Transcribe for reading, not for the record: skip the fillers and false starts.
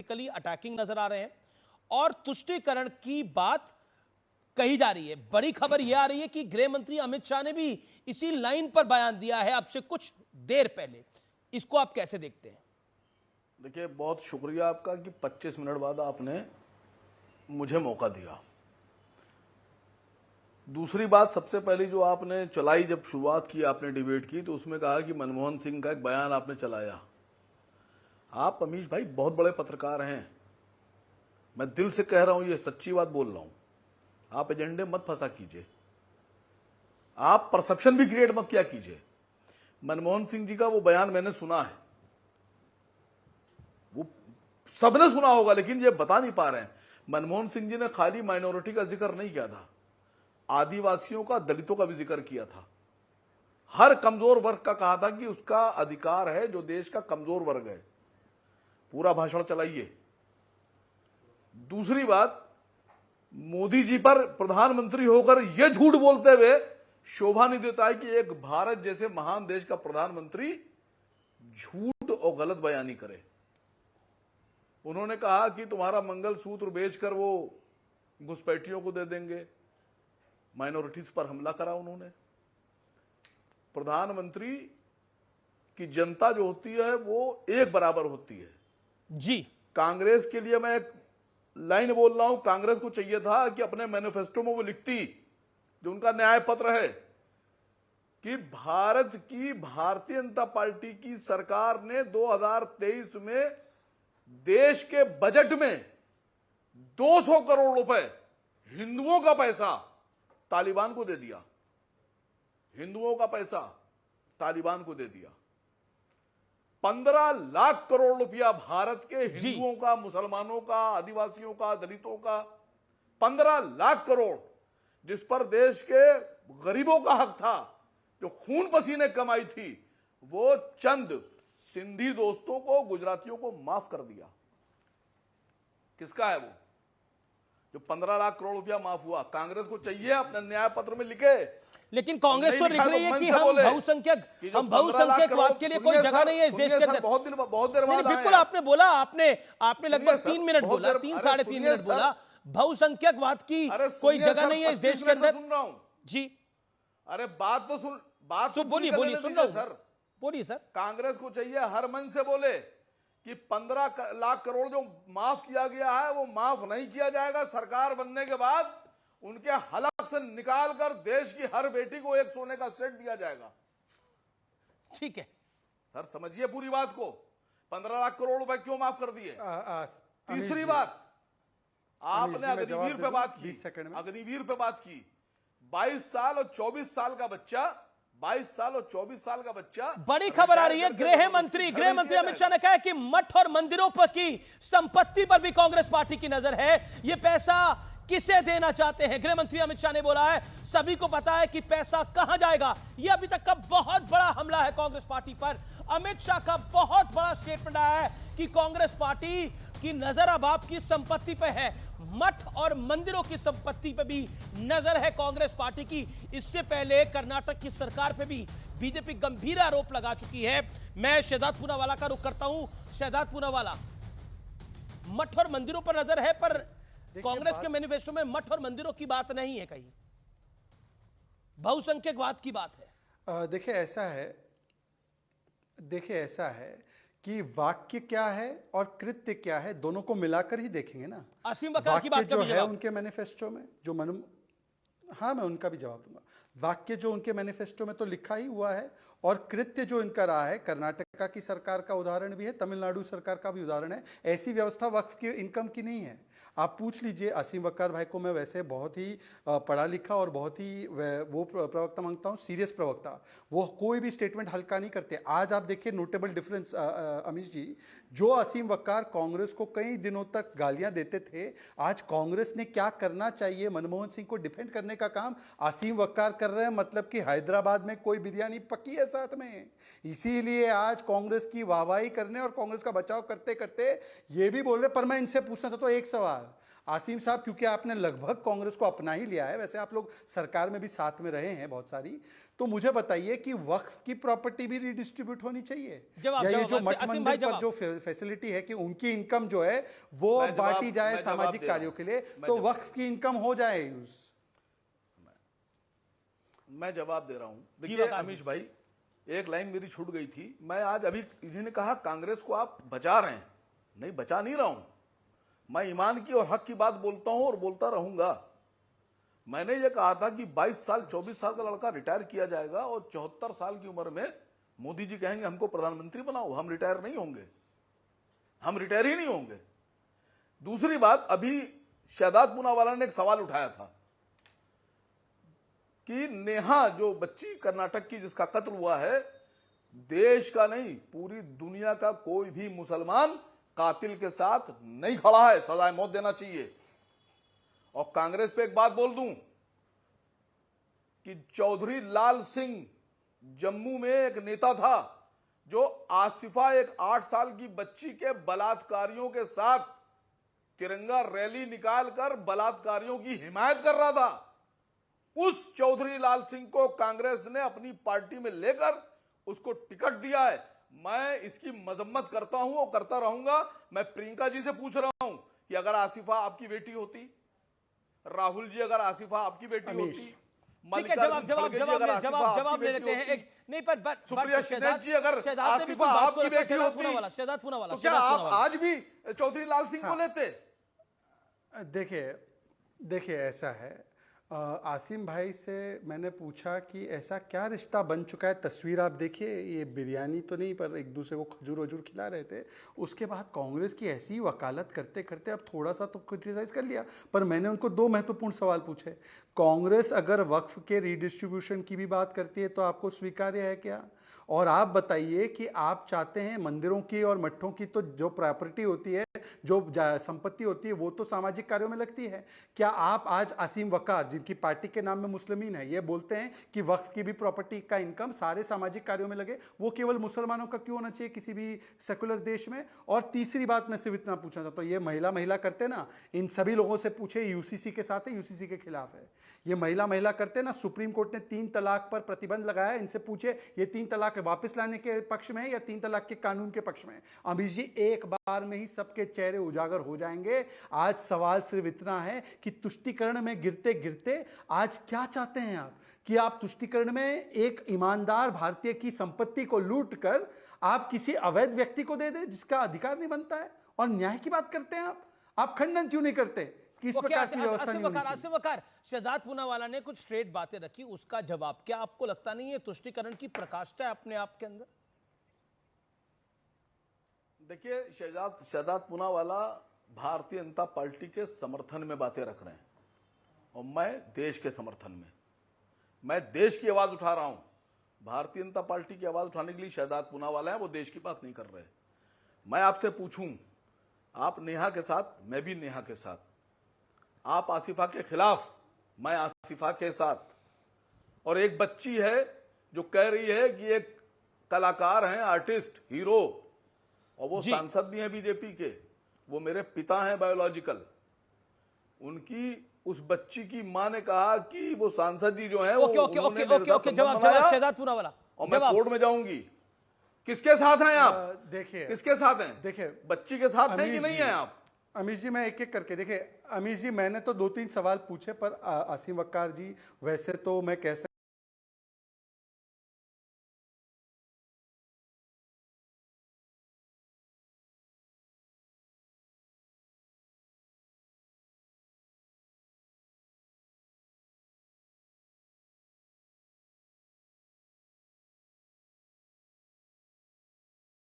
Politically attacking नजर आ रहे हैं और तुष्टीकरण की बात कही जा रही है। बड़ी खबर यह आ रही है कि गृह मंत्री अमित शाह ने भी इसी लाइन पर बयान दिया है अब से कुछ देर पहले। इसको आप कैसे देखते हैं? देखिए, बहुत शुक्रिया आपका कि 25 मिनट बाद आपने मुझे मौका दिया। दूसरी बात, सबसे पहली जो आपने चलाई, जब शुरुआत की आपने डिबेट की, तो उसमें कहा कि मनमोहन सिंह का एक बयान आपने चलाया। आप अमीश भाई बहुत बड़े पत्रकार हैं, मैं दिल से कह रहा हूं, ये सच्ची बात बोल रहा हूं। आप एजेंडे मत फंसा कीजिए, आप परसेप्शन भी क्रिएट मत किया कीजिए। मनमोहन सिंह जी का वो बयान मैंने सुना है, वो सबने सुना होगा, लेकिन ये बता नहीं पा रहे हैं। मनमोहन सिंह जी ने खाली माइनॉरिटी का जिक्र नहीं किया था, आदिवासियों का, दलितों का भी जिक्र किया था। हर कमजोर वर्ग का कहा था कि उसका अधिकार है, जो देश का कमजोर वर्ग है। पूरा भाषण चलाइए। दूसरी बात, मोदी जी पर प्रधानमंत्री होकर यह झूठ बोलते हुए शोभा नहीं देता है कि एक भारत जैसे महान देश का प्रधानमंत्री झूठ और गलत बयानी करे। उन्होंने कहा कि तुम्हारा मंगलसूत्र बेचकर वो घुसपैठियों को दे देंगे। माइनॉरिटीज पर हमला करा उन्होंने। प्रधानमंत्री की जनता जो होती है वो एक बराबर होती है जी। कांग्रेस के लिए मैं एक लाइन बोल रहा हूं, कांग्रेस को चाहिए था कि अपने मैनिफेस्टो में वो लिखती, जो उनका न्याय पत्र है, कि भारत की भारतीय जनता पार्टी की सरकार ने 2023 में देश के बजट में 200 करोड़ रुपए हिंदुओं का पैसा तालिबान को दे दिया। हिंदुओं का पैसा तालिबान को दे दिया। 15 लाख करोड़ रुपया भारत के हिंदुओं का, मुसलमानों का, आदिवासियों का, दलितों का, 15 लाख करोड़, जिस पर देश के गरीबों का हक था, जो खून पसीने कमाई थी, वो चंद सिंधी दोस्तों को, गुजरातियों को माफ कर दिया। किसका है वो? जो 15 लाख करोड़ रुपया माफ हुआ। कांग्रेस को चाहिए अपने न्याय पत्र में लिखे, लेकिन कांग्रेस तो लिख रही है कि हम बहुसंख्यकवाद के लिए कोई जगह नहीं है इस देश के अंदर। बहुत देर बाद बिल्कुल आपने बोला, आपने लगभग 3 मिनट बोला, 3-3.5 मिनट बोला, बहुसंख्यकवाद की कोई जगह नहीं है इस देश के अंदर। सुन रहा हूं जी। अरे बात तो सुन, बात तो बोलिए सुन रहा हूं सर, बोलिए सर। कांग्रेस को चाहिए हर मन से बोले कि 15 लाख करोड़ जो माफ किया गया है वो माफ नहीं किया जाएगा। सरकार बनने के बाद उनके हलक से निकाल कर देश की हर बेटी को एक सोने का सेट दिया जाएगा। ठीक है सर, समझिए पूरी बात को। 15 लाख करोड़ रुपए क्यों माफ कर दिए? तीसरी बात, आपने अग्निवीर पे बात की, अग्निवीर पे बात की। 22 साल और 24 साल का बच्चा, 22 साल और 24 साल का बच्चा। बड़ी खबर आ रही है, गृह मंत्री अमित शाह ने कहा कि मठ और मंदिरों पर की संपत्ति पर भी कांग्रेस पार्टी की नजर है। यह पैसा किसे देना चाहते हैं? गृह मंत्री अमित शाह ने बोला है सभी को पता है कि पैसा कहां जाएगा। यह अभी तक का बहुत बड़ा हमला है कांग्रेस पार्टी पर। अमित शाह का बहुत बड़ा स्टेटमेंट आया है कि कांग्रेस पार्टी की नजर अब आपकी संपत्ति पे है, मठ और मंदिरों की संपत्ति पे भी नजर है कांग्रेस पार्टी की। इससे पहले कर्नाटक की सरकार पे भी बीजेपी गंभीर आरोप लगा चुकी है। मैं शहजाद पूनावाला का रुख करता हूं। शहजाद पूनावाला, मठ और मंदिरों पर नजर है, पर कांग्रेस के मैनिफेस्टो में मठ और मंदिरों की बात नहीं है, कहीं बहुसंख्यकवाद की बात है। देखिए ऐसा है कि वाक्य क्या है और कृत्य क्या है, दोनों को मिलाकर ही देखेंगे ना। असीम वकार की बात जो है उनके मैनिफेस्टो में, जो हाँ मैं उनका भी जवाब दूंगा। वाक्य जो उनके मैनिफेस्टो में तो लिखा ही हुआ है, और कृत्य जो इनका रहा है, कर्नाटका की सरकार का उदाहरण भी है, तमिलनाडु सरकार का भी उदाहरण है। ऐसी व्यवस्था वक्फ की इनकम की नहीं है। आप पूछ लीजिए, असीम वकार भाई को मैं वैसे बहुत ही पढ़ा लिखा और बहुत ही वो प्रवक्ता मांगता हूँ, सीरियस प्रवक्ता। वो कोई भी स्टेटमेंट हल्का नहीं करते। आज आप देखिए नोटेबल डिफरेंस अमीश जी, जो असीम वकार कांग्रेस को कई दिनों तक गालियां देते थे, आज कांग्रेस ने क्या करना चाहिए, मनमोहन सिंह को डिफेंड करने का काम असीम वकार कर रहे हैं। मतलब कि हैदराबाद में कोई बिरयानी पकी है साथ में, इसीलिए आज कांग्रेस की वाहवाही करने और कांग्रेस का बचाव करते करते ये भी बोल रहे। पर मैं इनसे पूछना चाहता हूं एक सवाल, आसिम साहब, क्योंकि आपने लगभग कांग्रेस को अपना ही लिया है, वैसे आप लोग सरकार में भी साथ में रहे हैं बहुत सारी, तो मुझे बताइए कि वक्फ की प्रॉपर्टी भी रिडिस्ट्रीब्यूट होनी चाहिए, या ये जो मठ मंदिर पर जो फैसिलिटी है कि उनकी इनकम जो है वो बांटी जाए सामाजिक कार्यों के लिए, तो वक्फ की इन्कम हो जाए यूज। मैं जवाब दे रहा हूं। देखिए अमीश भाई, एक लाइन मेरी छूट गई थी। मैं आज अभी इन्होंने कहा कांग्रेस को आप बचा रहे हैं, नहीं बचा नहीं रहा हूं। मैं ईमान की और हक की बात बोलता हूं और बोलता रहूंगा। मैंने ये कहा था कि 22 साल 24 साल का लड़का रिटायर किया जाएगा और 74 साल की उम्र में मोदी जी कहेंगे हमको प्रधानमंत्री बनाओ, हम रिटायर नहीं होंगे, हम रिटायर ही नहीं होंगे। दूसरी बात, अभी शहजाद पूनावाला ने एक सवाल उठाया था कि नेहा जो बच्ची कर्नाटक की जिसका कत्ल हुआ है, देश का नहीं पूरी दुनिया का कोई भी मुसलमान कातिल के साथ नहीं खड़ा है, सजाए मौत देना चाहिए। और कांग्रेस पे एक बात बोल दूं कि चौधरी लाल सिंह जम्मू में एक नेता था जो आसिफा एक 8 साल की बच्ची के बलात्कारियों के साथ तिरंगा रैली निकालकर बलात्कारियों की हिमायत कर रहा था। उस चौधरी लाल सिंह को कांग्रेस ने अपनी पार्टी में लेकर उसको टिकट दिया है। मैं इसकी मजम्मत करता हूं और करता रहूंगा। मैं प्रियंका जी से पूछ रहा हूं कि अगर आसिफा आपकी बेटी होती, राहुल जी अगर आसिफा आपकी बेटी होती, ठीक है, जवाब ले लेते हैं एक नहीं पर सुप्रिया शहजाद जी अगर आसिफा आपकी बेटी होती तो क्या आप आज भी चौधरी लाल सिंह को लेते? देखिए ऐसा है, आसिम भाई से मैंने पूछा कि ऐसा क्या रिश्ता बन चुका है। तस्वीर आप देखिए, ये बिरयानी तो नहीं पर एक दूसरे को खजूर वजूर खिला रहे थे। उसके बाद कांग्रेस की ऐसी वकालत करते करते अब थोड़ा सा तो क्रिटिसाइज कर लिया, पर मैंने उनको 2 महत्वपूर्ण सवाल पूछे। कांग्रेस अगर वक्फ के रिडिस्ट्रीब्यूशन की भी बात करती है तो आपको स्वीकार्य है क्या? और आप बताइए कि आप चाहते हैं मंदिरों की और मठों की तो जो प्रॉपर्टी होती है, जो संपत्ति होती है, वो तो सामाजिक कार्यों में लगती है। क्या आप आज आसिम वकार, जिनकी पार्टी के नाम में मुस्लिमीन है, ये बोलते हैं कि वक्फ की भी प्रॉपर्टी का इनकम सारे सामाजिक कार्यों में लगे? वो केवल मुसलमानों का क्यों होना चाहिए किसी भी सेकुलर देश में? और तीसरी बात मैं सिर्फ इतना पूछना चाहता हूँ, ये महिला करते ना, इन सभी लोगों से पूछे यूसीसी के साथ है, यूसीसी के खिलाफ है। ये महिला करते ना, सुप्रीम कोर्ट ने 3 तलाक पर प्रतिबंध लगाया, इनसे पूछे ये 3 तलाक वापस लाने के पक्ष में है या 3 तलाक के कानून के पक्ष में है। अमीश जी, एक बार में ही सबके चेहरे उजागर हो जाएंगे। आज सवाल सिर्फ इतना है कि तुष्टीकरण में गिरते गिरते आज क्या चाहते हैं आप? कि आप तुष्टीकरण में एक ईमानदार भारतीय की संपत्ति को लूट कर आप किसी अवैध व्यक्ति को दे दें जिसका अधिकार नहीं बनता है, और न्याय की बात करते हैं आप खंडन क्यों नहीं करते? किस प्रकार की व्यवस्था नहीं होनी चाहिए? वकार शहजाद पूनावाला ने कुछ स्ट्रेट बातें रखी, उसका जवाब क्या आपको लगता नहीं है तुष्टीकरण की प्रकाष्ठा है अपने आप के अंदर? देखिए, शहजाद पूनावाला भारतीय जनता पार्टी के समर्थन में बातें रख रहे हैं और मैं देश के समर्थन में, मैं देश की आवाज उठा रहा हूं। भारतीय जनता पार्टी की आवाज उठाने के लिए शहजाद पूनावाला है, वो देश की बात नहीं कर रहे। मैं आपसे पूछूं, आप नेहा के साथ, मैं भी नेहा के साथ, आप आसिफा के खिलाफ, मैं आसिफा के साथ, और एक बच्ची है जो कह रही है कि एक कलाकार हैं, आर्टिस्ट, हीरो, और वो सांसद भी हैं बीजेपी के, वो मेरे पिता हैं बायोलॉजिकल। उनकी उस बच्ची की मां ने कहा कि वो सांसद जी जो हैं वो जवाब शहजाद पूनावाला, और मैं कोर्ट में जाऊंगी। किसके साथ हैं आप? देखिए किसके साथ हैं? देखिए, बच्ची के साथ हैं कि नहीं है आप? अमीश जी, मैं एक एक करके, देखिए अमीश जी, मैंने तो 2-3 सवाल पूछे, पर आसिम वकार जी, वैसे तो मैं कह